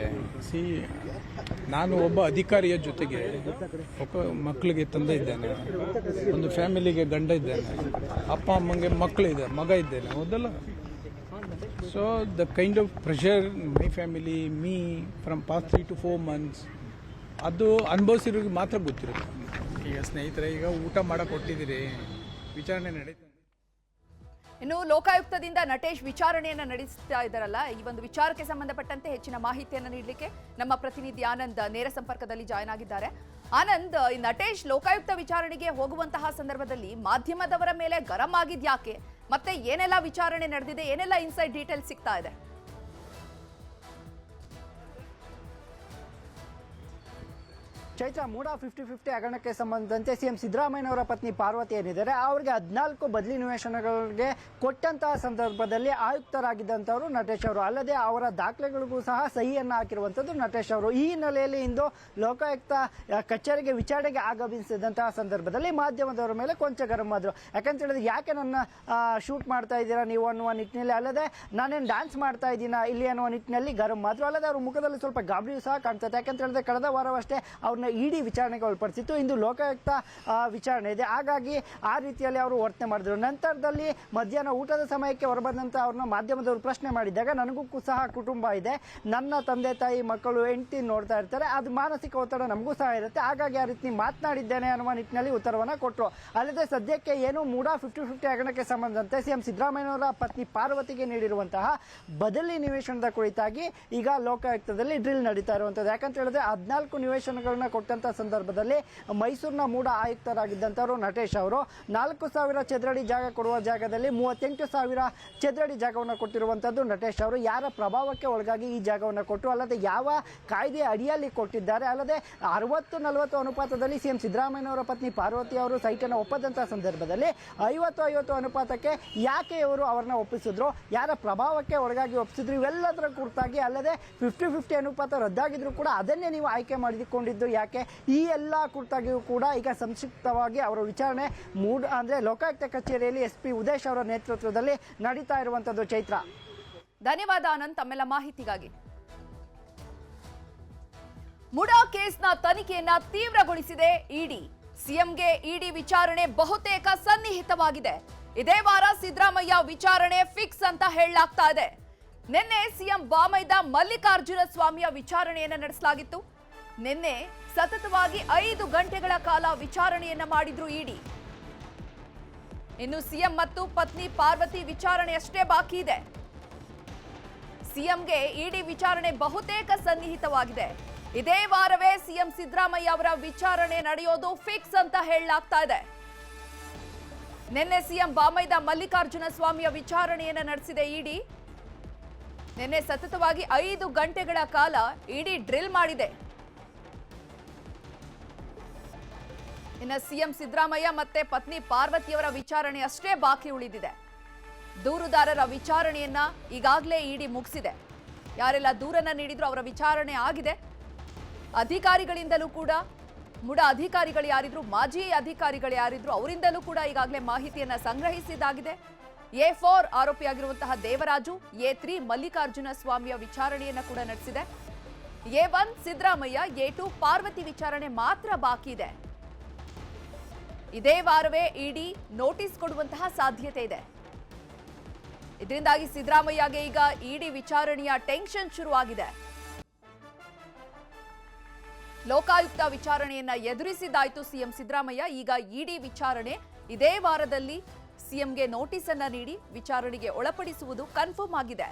ನಾನು ಒಬ್ಬ ಅಧಿಕಾರಿಯ ಜೊತೆಗೆ ಒಬ್ಬ ಮಕ್ಕಳಿಗೆ ತಂದೆ ಇದ್ದೇನೆ, ಒಂದು ಫ್ಯಾಮಿಲಿಗೆ ಗಂಡ ಇದ್ದೇನೆ, ಅಪ್ಪ ಅಮ್ಮಂಗೆ ಮಗ ಇದ್ದೇನೆ, ಹೌದಲ್ಲ. So the kind of pressure my family me from past 3 to 4 months ಅದು ಅನುಭವಿಸಿರೋರಿಗೆ ಮಾತ್ರ ಗೊತ್ತಿರುತ್ತೆ. ಈಗ ಸ್ನೇಹಿತರೆ, ಈಗ ಊಟ ಮಾಡಕ್ಕೆ ಕೊಟ್ಟಿದ್ದೀರಿ, ವಿಚಾರಣೆ ನಡೀತಾ. ಇನ್ನು ಲೋಕಾಯುಕ್ತದಿಂದ ನಟೇಶ್ ವಿಚಾರಣೆಯನ್ನ ನಡೆಸ್ತಾ ಇದ್ದಾರಲ್ಲ, ಈ ಒಂದು ವಿಚಾರಕ್ಕೆ ಸಂಬಂಧಪಟ್ಟಂತೆ ಹೆಚ್ಚಿನ ಮಾಹಿತಿಯನ್ನು ನೀಡಲಿಕ್ಕೆ ನಮ್ಮ ಪ್ರತಿನಿಧಿ ಆನಂದ್ ನೇರ ಸಂಪರ್ಕದಲ್ಲಿ ಜಾಯ್ನ್ ಆಗಿದ್ದಾರೆ. ಆನಂದ್, ಈ ನಟೇಶ್ ಲೋಕಾಯುಕ್ತ ವಿಚಾರಣೆಗೆ ಹೋಗುವಂತಹ ಸಂದರ್ಭದಲ್ಲಿ ಮಾಧ್ಯಮದವರ ಮೇಲೆ ಗರಂ ಆಗಿದ್ಯಾಕೆ, ಮತ್ತೆ ಏನೆಲ್ಲ ವಿಚಾರಣೆ ನಡೆದಿದೆ, ಏನೆಲ್ಲ ಇನ್ಸೈಡ್ ಡೀಟೇಲ್ಸ್ ಸಿಗ್ತಾ ಇದೆ? ಚೈತ್ರ ಮೂಡ 50-50 ಹಗರಣಕ್ಕೆ ಸಂಬಂಧದಂತೆ ಸಿಎಂ ಸಿದ್ದರಾಮಯ್ಯನವರ ಪತ್ನಿ ಪಾರ್ವತಿ ಏನಿದ್ದಾರೆ ಅವರಿಗೆ 14 ಬದಲಿ ನಿವೇಶನಗಳಿಗೆ ಕೊಟ್ಟಂತಹ ಸಂದರ್ಭದಲ್ಲಿ ಆಯುಕ್ತರಾಗಿದ್ದಂಥವರು ನಟೇಶ್ ಅವರು. ಅಲ್ಲದೆ ಅವರ ದಾಖಲೆಗಳಿಗೂ ಸಹ ಸಹಿಯನ್ನು ಹಾಕಿರುವಂಥದ್ದು ನಟೇಶ್ ಅವರು. ಈ ಹಿನ್ನೆಲೆಯಲ್ಲಿ ಇಂದು ಲೋಕಾಯುಕ್ತ ಕಚೇರಿಗೆ ವಿಚಾರಣೆಗೆ ಆಗಮಿಸಿದಂತಹ ಸಂದರ್ಭದಲ್ಲಿ ಮಾಧ್ಯಮದವರ ಮೇಲೆ ಕೊಂಚ ಗರಂ ಆದರು. ಯಾಕಂತ ಹೇಳಿದ್ರೆ ಯಾಕೆ ನನ್ನ ಶೂಟ್ ಮಾಡ್ತಾ ಇದ್ದೀರಾ ನೀವು ಅನ್ನುವ ನಿಟ್ಟಿನಲ್ಲಿ, ಅಲ್ಲದೆ ನಾನೇನು ಡ್ಯಾನ್ಸ್ ಮಾಡ್ತಾ ಇದ್ದೀನಾ ಇಲ್ಲಿ ಅನ್ನುವ ನಿಟ್ಟಿನಲ್ಲಿ ಗರಂ ಆದರು. ಅಲ್ಲದೆ ಅವ್ರ ಮುಖದಲ್ಲಿ ಸ್ವಲ್ಪ ಗಾಬರಿಯೂ ಸಹ ಕಾಣ್ತದೆ. ಯಾಕಂತ ಹೇಳಿದ್ರೆ ಕಳೆದ ವಾರವಷ್ಟೇ ಅವ್ರನ್ನ ಇಡಿ ವಿಚಾರಣೆಗೆ ಒಳಪಡಿಸಿತ್ತು. ಇಂದು ಲೋಕಾಯುಕ್ತ ವಿಚಾರಣೆ ಇದೆ, ಹಾಗಾಗಿ ಆ ರೀತಿಯಲ್ಲಿ ಅವರು ವರ್ತನೆ ಮಾಡಿದ್ರು. ನಂತರದಲ್ಲಿ ಮಧ್ಯಾಹ್ನ ಊಟದ ಸಮಯಕ್ಕೆ ಹೊರಬಂದಂತ ಅವ್ರನ್ನ ಮಾಧ್ಯಮದವರು ಪ್ರಶ್ನೆ ಮಾಡಿದಾಗ, ನನಗೂ ಸಹ ಕುಟುಂಬ ಇದೆ, ನನ್ನ ತಂದೆ ತಾಯಿ ಮಕ್ಕಳು ಹೆಂಡತಿ ನೋಡ್ತಾ ಇರ್ತಾರೆ, ಅದು ಮಾನಸಿಕ ಒತ್ತಡ ನಮಗೂ ಸಹ ಇರುತ್ತೆ, ಹಾಗಾಗಿ ಆ ರೀತಿ ಮಾತನಾಡಿದ್ದೇನೆ ಅನ್ನುವ ನಿಟ್ಟಿನಲ್ಲಿ ಉತ್ತರವನ್ನು ಕೊಟ್ಟರು. ಅಲ್ಲದೆ ಸದ್ಯಕ್ಕೆ ಏನು ಮೂಡ 50-50 ಹಗರಣಕ್ಕೆ ಸಂಬಂಧಂತೆ ಸಿಎಂ ಸಿದ್ದರಾಮಯ್ಯನವರ ಪತ್ನಿ ಪಾರ್ವತಿಗೆ ನೀಡಿರುವಂತಹ ಬದಲಿ ನಿವೇಶನದ ಕುರಿತಾಗಿ ಈಗ ಲೋಕಾಯುಕ್ತದಲ್ಲಿ ಡ್ರಿಲ್ ನಡೀತಾ ಇರುವಂಥದ್ದು. ಯಾಕಂತ ಹೇಳಿದ್ರೆ 14 ನಿವೇಶನಗಳನ್ನ ಕೊಟ್ಟಂತ ಸಂದರ್ಭದಲ್ಲಿ ಮೈಸೂರಿನ ಮೂಡ ಆಯುಕ್ತರಾಗಿದ್ದಂಥವರು ನಟೇಶ್ ಅವರು 4,000 ಚದರಡಿ ಜಾಗ ಕೊಡುವ ಜಾಗದಲ್ಲಿ 38,000 ಚದರಡಿ ಜಾಗವನ್ನು ಕೊಟ್ಟಿರುವಂಥದ್ದು ನಟೇಶ್ ಅವರು. ಯಾರ ಪ್ರಭಾವಕ್ಕೆ ಒಳಗಾಗಿ ಈ ಜಾಗವನ್ನು ಕೊಟ್ಟು, ಅಲ್ಲದೆ ಯಾವ ಕಾಯ್ದೆ ಅಡಿಯಲ್ಲಿ ಕೊಟ್ಟಿದ್ದಾರೆ, ಅಲ್ಲದೆ 60-40 ಅನುಪಾತದಲ್ಲಿ ಸಿಎಂ ಸಿದ್ದರಾಮಯ್ಯನವರ ಪತ್ನಿ ಪಾರ್ವತಿ ಅವರು ಸೈಟನ್ನು ಒಪ್ಪದಂತಹ ಸಂದರ್ಭದಲ್ಲಿ 50-50 ಅನುಪಾತಕ್ಕೆ ಯಾಕೆ ಇವರು ಅವರನ್ನ ಒಪ್ಪಿಸಿದ್ರು, ಯಾರ ಪ್ರಭಾವಕ್ಕೆ ಒಳಗಾಗಿ ಒಪ್ಪಿಸಿದ್ರು, ಇವೆಲ್ಲದರ ಕುರಿತಾಗಿ, ಅಲ್ಲದೆ 50-50 ಅನುಪಾತ ರದ್ದಾಗಿದ್ರು ಕೂಡ ಅದನ್ನೇ ನೀವು ಆಯ್ಕೆ ಮಾಡಿಕೊಂಡಿದ್ದು ಯಾಕೆ, ಈ ಎಲ್ಲ ಕುರಿತಾಗಿಯೂ ಕೂಡ ಈಗ ಸಂಕ್ಷಿಪ್ತವಾಗಿ ಅವರ ವಿಚಾರಣೆ ಲೋಕಾಯುಕ್ತ ಕಚೇರಿಯಲ್ಲಿ SP ಉದೇಶ್ ಅವರ ನೇತೃತ್ವದಲ್ಲಿ ನಡೀತಾ ಇರುವಂತದ್ದು. ಚೈತ್ರ, ಧನ್ಯವಾದ ಆನಂದ್ ತಮ್ಮೆಲ್ಲ ಮಾಹಿತಿಗಾಗಿ. ಮುಡಾ ಕೇಸ್ನ ತನಿಖೆಯನ್ನ ತೀವ್ರಗೊಳಿಸಿದೆ ಇಡಿ. ಸಿಎಂಗೆ ಇಡಿ ವಿಚಾರಣೆ ಬಹುತೇಕ ಸನ್ನಿಹಿತವಾಗಿದೆ. ಇದೇ ವಾರ ಸಿದ್ದರಾಮಯ್ಯ ವಿಚಾರಣೆ ಫಿಕ್ಸ್ ಅಂತ ಹೇಳಲಾಗ್ತಾ ಇದೆ. ನಿನ್ನೆ ಸಿಎಂ ಬಾಮೈದ ಮಲ್ಲಿಕಾರ್ಜುನ ಸ್ವಾಮಿಯ ವಿಚಾರಣೆಯನ್ನ ನಡೆಸಲಾಗಿತ್ತು. ನಿನ್ನೆ ಸತತವಾಗಿ 5 ಗಂಟೆಗಳ ಕಾಲ ವಿಚಾರಣೆಯನ್ನ ಮಾಡಿದ್ರು ಇಡಿ. ಇನ್ನು ಸಿಎಂ ಮತ್ತು ಪತ್ನಿ ಪಾರ್ವತಿ ವಿಚಾರಣೆಯಷ್ಟೇ ಬಾಕಿ ಇದೆ. ಸಿಎಂಗೆ ಇಡಿ ವಿಚಾರಣೆ ಬಹುತೇಕ ಸನ್ನಿಹಿತವಾಗಿದೆ. ಇದೇ ವಾರವೇ ಸಿಎಂ ಸಿದ್ದರಾಮಯ್ಯ ಅವರ ವಿಚಾರಣೆ ನಡೆಯೋದು ಫಿಕ್ಸ್ ಅಂತ ಹೇಳಲಾಗ್ತಾ ಇದೆ. ನಿನ್ನೆ ಸಿಎಂ ಬಾಮೈದ ಮಲ್ಲಿಕಾರ್ಜುನ ಸ್ವಾಮಿಯ ವಿಚಾರಣೆಯನ್ನ ನಡೆಸಿದೆ ಇಡಿ. ನಿನ್ನೆ ಸತತವಾಗಿ 5 ಗಂಟೆಗಳ ಕಾಲ ಇಡಿ ಡ್ರಿಲ್ ಮಾಡಿದೆ. ಇನ್ನು ಸಿಎಂ ಸಿದ್ದರಾಮಯ್ಯ ಮತ್ತೆ ಪತ್ನಿ ಪಾರ್ವತಿಯವರ ವಿಚಾರಣೆ ಅಷ್ಟೇ ಬಾಕಿ ಉಳಿದಿದೆ. ದೂರುದಾರರ ವಿಚಾರಣೆಯನ್ನ ಈಗಾಗಲೇ ಇಡಿ ಮುಗಿಸಿದೆ. ಯಾರೆಲ್ಲ ದೂರನ್ನ ನೀಡಿದ್ರು ಅವರ ವಿಚಾರಣೆ ಆಗಿದೆ. ಅಧಿಕಾರಿಗಳಿಂದಲೂ ಕೂಡ, ಮುಡ ಅಧಿಕಾರಿಗಳು ಯಾರಿದ್ರು, ಮಾಜಿ ಅಧಿಕಾರಿಗಳು ಯಾರಿದ್ರು, ಅವರಿಂದಲೂ ಕೂಡ ಈಗಾಗಲೇ ಮಾಹಿತಿಯನ್ನ ಸಂಗ್ರಹಿಸಿದ್ದಾಗಿದೆ. A4 ಆರೋಪಿಯಾಗಿರುವಂತಹ ದೇವರಾಜು, A3 ಮಲ್ಲಿಕಾರ್ಜುನ ಸ್ವಾಮಿಯ ವಿಚಾರಣೆಯನ್ನ ಕೂಡ ನಡೆಸಿದೆ. A1 ಸಿದ್ದರಾಮಯ್ಯ, A2 ಪಾರ್ವತಿ ವಿಚಾರಣೆ ಮಾತ್ರ ಬಾಕಿ ಇದೆ. ಇದೇ ವಾರವೇ ಇಡಿ ನೋಟಿಸ್ ಕೊಡುವಂತಹ ಸಾಧ್ಯತೆ ಇದೆ. ಇದರಿಂದಾಗಿ ಸಿದ್ದರಾಮಯ್ಯಗೆ ಈಗ ಇಡಿ ವಿಚಾರಣೆಯ ಟೆನ್ಷನ್ ಶುರುವಾಗಿದೆ. ಲೋಕಾಯುಕ್ತ ವಿಚಾರಣೆಯನ್ನ ಎದುರಿಸಿದ್ದಾಯ್ತು ಸಿಎಂ ಸಿದ್ದರಾಮಯ್ಯ. ಈಗ ಇಡಿ ವಿಚಾರಣೆ ಇದೇ ವಾರದಲ್ಲಿ ಸಿಎಂಗೆ ನೋಟಿಸ್ ಅನ್ನ ನೀಡಿ ವಿಚಾರಣೆಗೆ ಒಳಪಡಿಸುವುದು ಕನ್ಫರ್ಮ್ ಆಗಿದೆ.